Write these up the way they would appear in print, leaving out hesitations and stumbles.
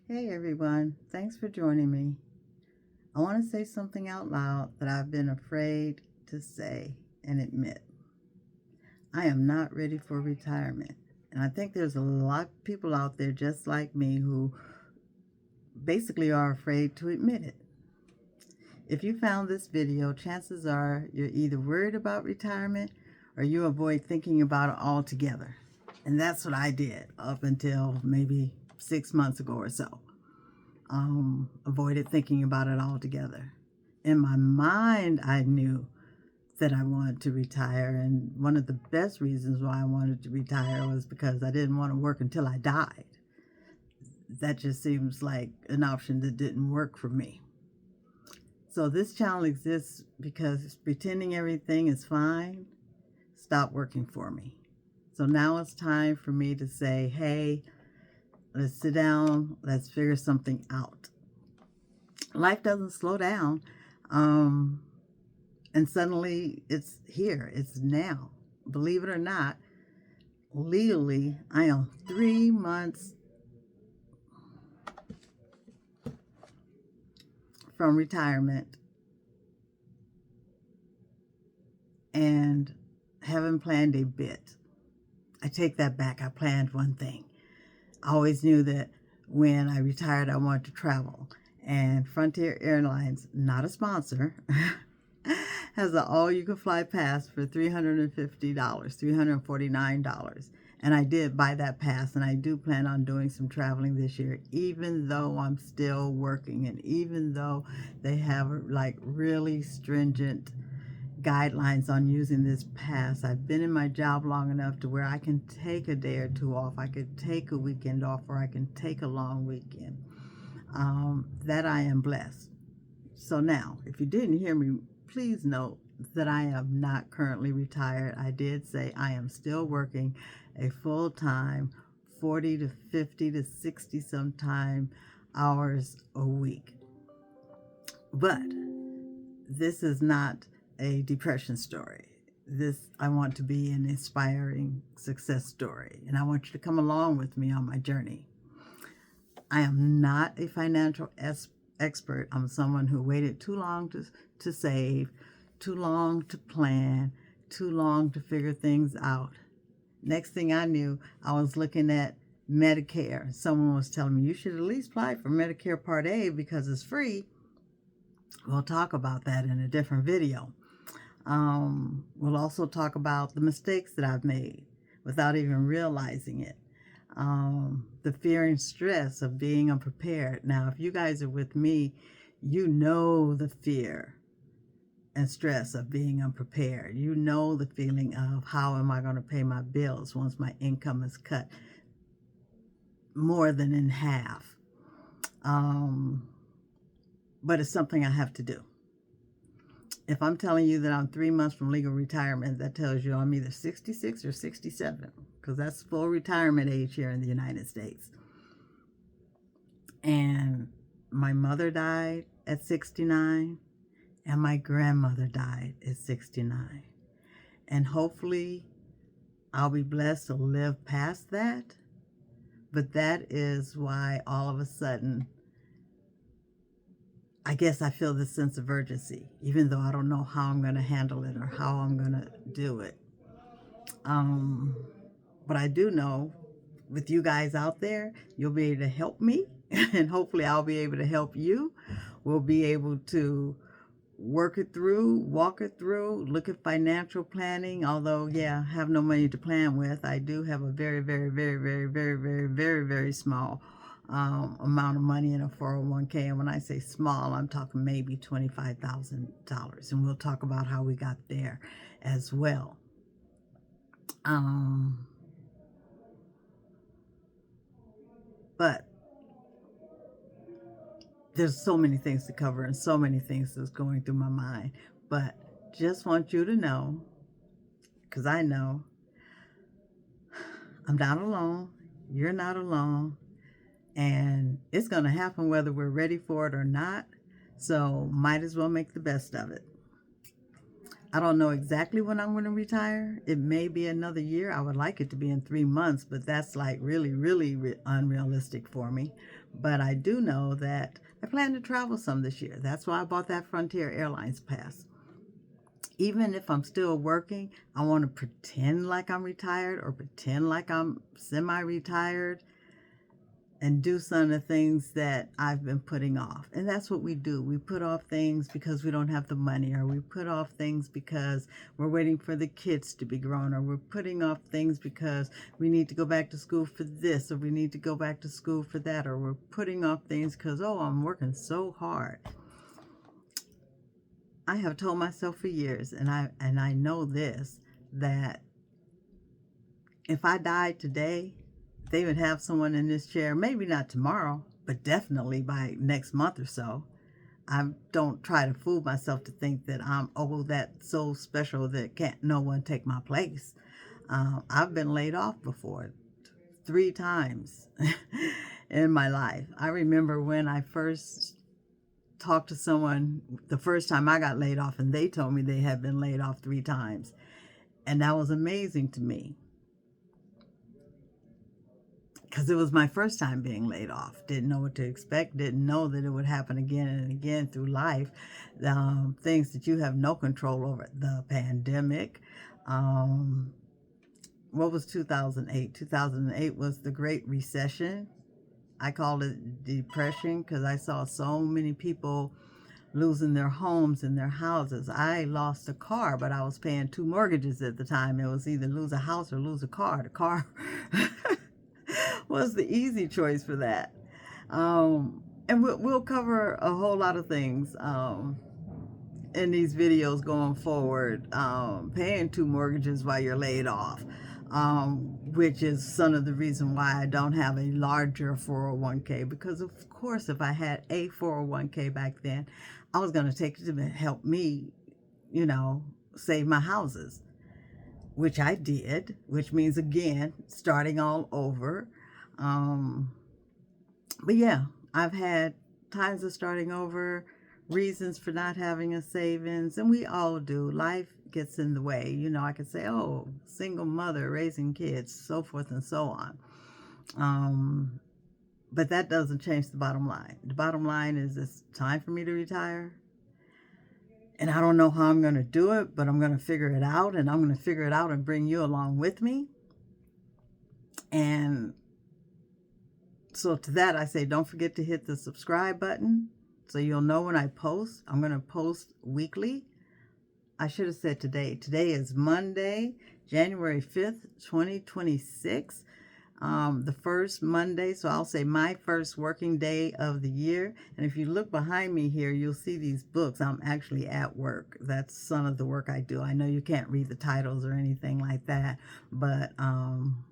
Hey everyone, thanks for joining me. I want to say something out loud that I've been afraid to say and admit. I am not ready for retirement. And I think there's a lot of people out there just like me who basically are afraid to admit it. If you found this video, chances are you're either worried about retirement or you avoid thinking about it altogether. And that's what I did up until maybe 6 months ago or so. Avoided thinking about it altogether. In my mind, I knew that I wanted to retire, and one of the best reasons why I wanted to retire was because I didn't want to work until I died. That just seems like an option that didn't work for me. So this channel exists because pretending everything is fine stopped working for me. So now it's time for me to say, hey, let's sit down, let's figure something out. Life doesn't slow down. And suddenly it's here, it's now. Believe it or not, legally, I am 3 months from retirement and haven't planned a bit. I take that back. I planned one thing. I always knew that when I retired, I wanted to travel. And Frontier Airlines, not a sponsor, has an all-you-can-fly pass for $350, $349. And I did buy that pass, and I do plan on doing some traveling this year, even though I'm still working, and even though they have like really stringent guidelines on using this pass. I've been in my job long enough to where I can take a day or two off. I could take a weekend off, or I can take a long weekend. That I am blessed. So now, if you didn't hear me, please note that I am not currently retired. I did say I am still working a full-time 40 to 50 to 60 sometime hours a week. But this is not a depression story. I want to be an inspiring success story, and I want you to come along with me on my journey. I am not a financial expert. I'm someone who waited too long to save, too long to plan, too long to figure things out. Next thing I knew, I was looking at Medicare. Someone was telling me, you should at least apply for Medicare Part A because it's free. We'll talk about that in a different video. We'll also talk about the mistakes that I've made without even realizing it. The fear and stress of being unprepared. Now, if you guys are with me, you know the fear and stress of being unprepared. You know the feeling of how am I going to pay my bills once my income is cut more than in half. But it's something I have to do. If I'm telling you that I'm 3 months from legal retirement, that tells you I'm either 66 or 67, because that's full retirement age here in the United States. And my mother died at 69, and my grandmother died at 69. And hopefully I'll be blessed to live past that. But that is why all of a sudden, I guess I feel this sense of urgency, even though I don't know how I'm going to handle it or how I'm going to do it. But I do know with you guys out there, you'll be able to help me, and hopefully I'll be able to help you. We'll be able to work it through, walk it through, look at financial planning. Although, yeah, I have no money to plan with. I do have a very, very, very, very, very, very, very, very small amount of money in a 401k. And when I say small, I'm talking maybe $25,000. And we'll talk about how we got there as well. But there's so many things to cover and so many things that's going through my mind. But just want you to know, because I know I'm not alone. You're not alone. And it's going to happen whether we're ready for it or not. So might as well make the best of it. I don't know exactly when I'm going to retire. It may be another year. I would like it to be in 3 months, but that's like really, really unrealistic for me. But I do know that I plan to travel some this year. That's why I bought that Frontier Airlines pass. Even if I'm still working, I want to pretend like I'm retired or pretend like I'm semi retired and do some of the things that I've been putting off. And that's what we do. We put off things because we don't have the money, or we put off things because we're waiting for the kids to be grown, or we're putting off things because we need to go back to school for this, or we need to go back to school for that, or we're putting off things because, oh, I'm working so hard. I have told myself for years, and I know this, that if I died today, they would have someone in this chair, maybe not tomorrow, but definitely by next month or so. I don't try to fool myself to think that I'm, oh, that's so special that can't no one take my place. I've been laid off before 3 times in my life. I remember when I first talked to someone the first time I got laid off, and they told me they had been laid off 3 times. And that was amazing to me, because it was my first time being laid off. Didn't know what to expect. Didn't know that it would happen again and again through life. Things that you have no control over. The pandemic. What was 2008? 2008 was the Great Recession. I called it depression because I saw so many people losing their homes and their houses. I lost a car, but I was paying 2 mortgages at the time. It was either lose a house or lose a car. The car was the easy choice for that. And we'll cover a whole lot of things in these videos going forward. Paying 2 mortgages while you're laid off, which is some of the reason why I don't have a larger 401k, because of course if I had a 401k back then, I was going to take it to help me, save my houses, which I did, which means again starting all over. But yeah, I've had times of starting over, reasons for not having a savings, and we all do. Life gets in the way. I could say, oh, single mother raising kids, so forth and so on. But that doesn't change the bottom line. The bottom line is it's time for me to retire. And I don't know how I'm going to do it, but I'm going to figure it out, and I'm going to figure it out and bring you along with me. And so to that, I say, don't forget to hit the subscribe button so you'll know when I post. I'm going to post weekly. I should have said today. Today is Monday, January 5th, 2026. The first Monday, so I'll say my first working day of the year. And if you look behind me here, you'll see these books. I'm actually at work. That's some of the work I do. I know you can't read the titles or anything like that, but I'm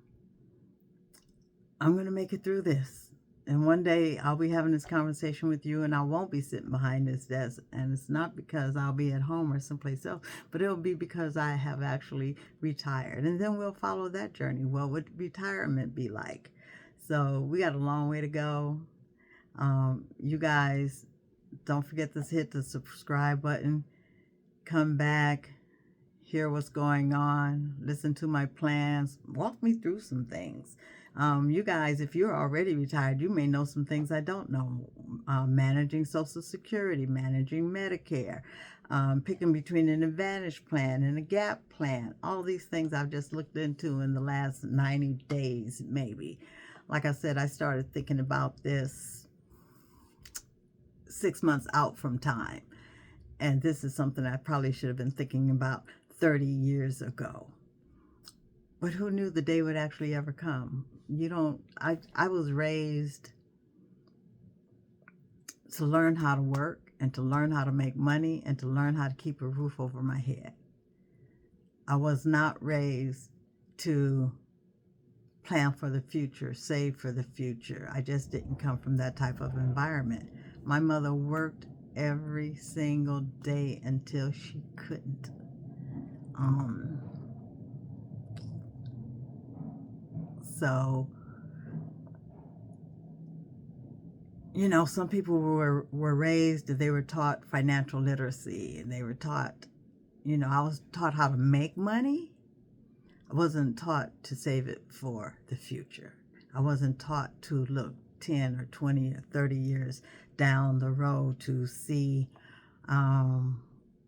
going to make it through this. And one day I'll be having this conversation with you, and I won't be sitting behind this desk. And it's not because I'll be at home or someplace else, but it'll be because I have actually retired. And then we'll follow that journey. What would retirement be like? So we got a long way to go. You guys, don't forget to hit the subscribe button. Come back, hear what's going on, listen to my plans, walk me through some things. You guys, if you're already retired, you may know some things I don't know. Managing Social Security, managing Medicare, picking between an Advantage plan and a Gap plan. All these things I've just looked into in the last 90 days, maybe. Like I said, I started thinking about this 6 months out from time. And this is something I probably should have been thinking about 30 years ago. But who knew the day would actually ever come? I was raised to learn how to work and to learn how to make money and to learn how to keep a roof over my head. I was not raised to plan for the future, save for the future. I just didn't come from that type of environment. My mother worked every single day until she couldn't. So, some people were raised, they were taught financial literacy, and they were taught You know, I was taught how to make money. I wasn't taught to save it for the future. I wasn't taught to look 10 or 20 or 30 years down the road to see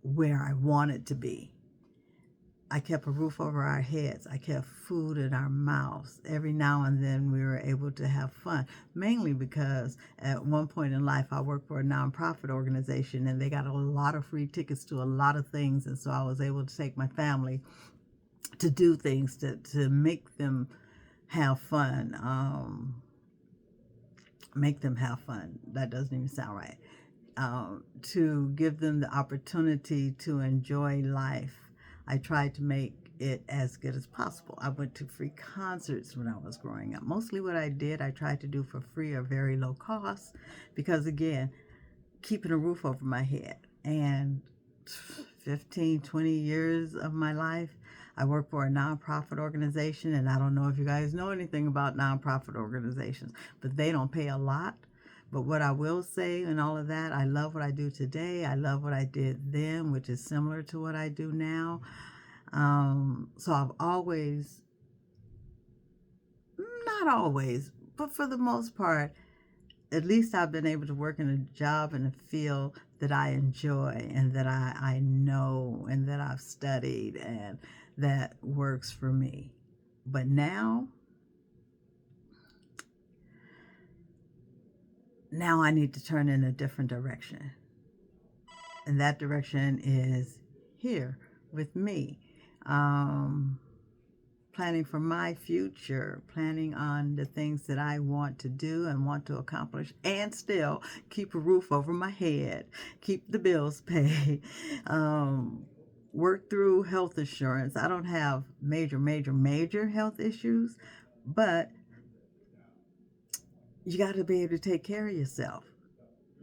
where I wanted to be. I kept a roof over our heads. I kept food in our mouths. Every now and then we were able to have fun, mainly because at one point in life I worked for a nonprofit organization and they got a lot of free tickets to a lot of things. And so I was able to take my family to do things to make them have fun. Make them have fun. That doesn't even sound right. To give them the opportunity to enjoy life. I tried to make it as good as possible. I went to free concerts when I was growing up. Mostly what I did, I tried to do for free or very low cost because, again, keeping a roof over my head. And 15, 20 years of my life, I work for a nonprofit organization, and I don't know if you guys know anything about nonprofit organizations, but they don't pay a lot. But what I will say in all of that, I love what I do today. I love what I did then, which is similar to what I do now. So I've always, not always, but for the most part, at least I've been able to work in a job in a field that I enjoy and that I know and that I've studied and that works for me. But now I need to turn in a different direction. And that direction is here with me. Planning for my future, planning on the things that I want to do and want to accomplish, and still keep a roof over my head, keep the bills paid, work through health insurance. I don't have major health issues, but you got to be able to take care of yourself.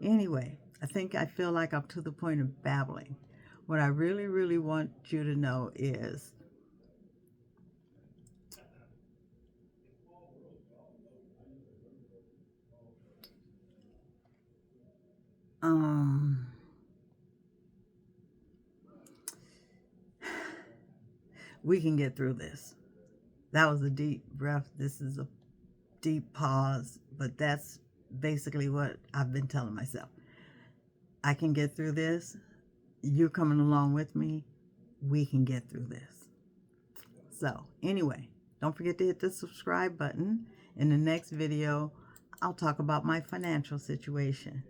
Anyway, I feel like I'm to the point of babbling. What I really want you to know is we can get through this. That was a deep breath. This is a deep pause, but that's basically what I've been telling myself. I can get through this. You're coming along with me. We can get through this. So anyway, don't forget to hit the subscribe button. In the next video, I'll talk about my financial situation.